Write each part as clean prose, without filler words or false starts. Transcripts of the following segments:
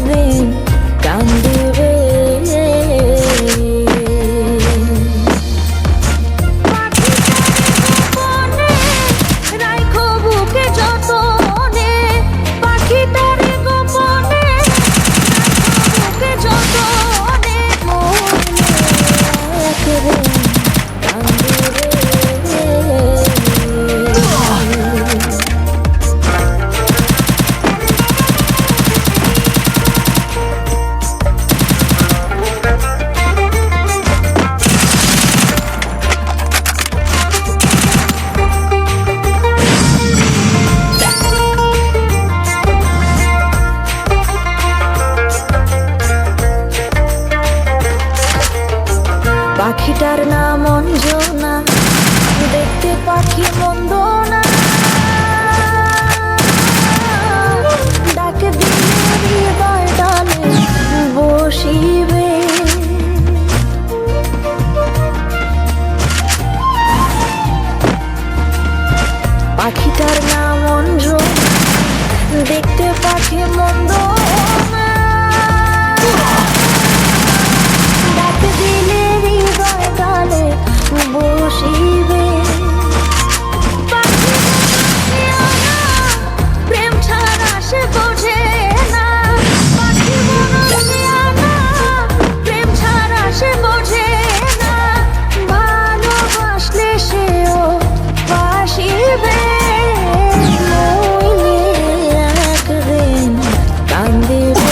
একদিন কান্দিবে। পাখিটার নাম অঞ্জনা, দেখতে পাখি মন্দ না, ডাকে দিলে হৃদয় ডালে বসিবে। পাখিটার নাম অঞ্জনা, দেখতে পাখি মন্দ না, ডাকে দিলে হৃদয় ডালে বসিবে। প্রেম ছাড়া সে বোঝে না, পাখি মনসিয়ানা, প্রেম ছাড়া সে বোঝে না, ভালোবাসলে সেও বাসিবে। নইলে একদিন কান্দিবে।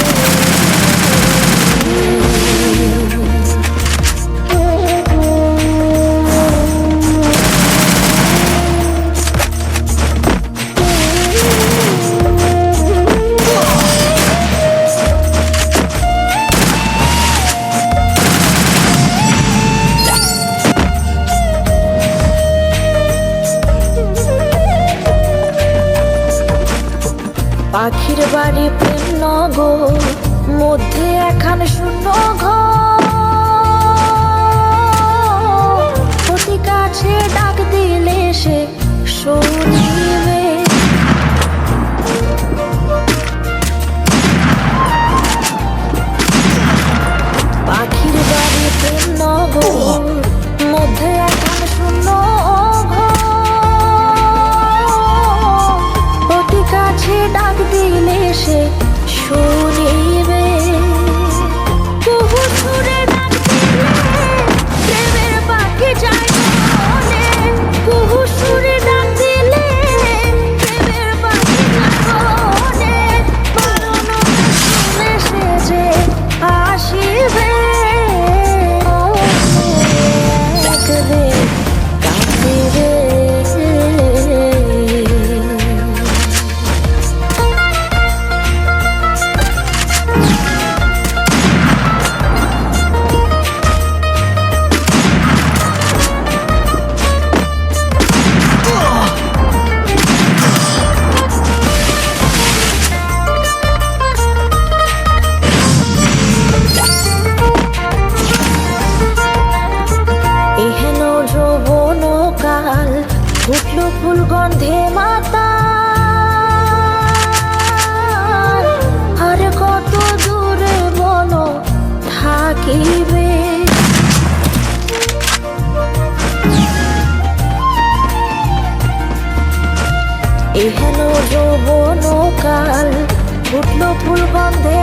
পাখির বাড়ি প্রেম নগর, মধ্যে একখান শূন্য ঘর, অতি কাছে ডাক দিলে সে শুনিবে। পাখির বাড়ি প্রেম নগর, মধ্যে একখান শূন্য কাছে ডাক দিলে সে শুনিবে। বহু সুরে ডাক দিলে প্রেমের পাখি যায় বনে, বহু সুরে ডাক দিলে প্রেমের পাখি যায় বনে, বারণ শুনে সে যে আসিবে। একদিন কাঁদিবে। এহেন যৌবন কাল ফুটল ফুল গন্ধে মাতা, আর কত দূরে বলো থাকিবে। এহেন যৌবন কাল ফুটল ফুল গন্ধে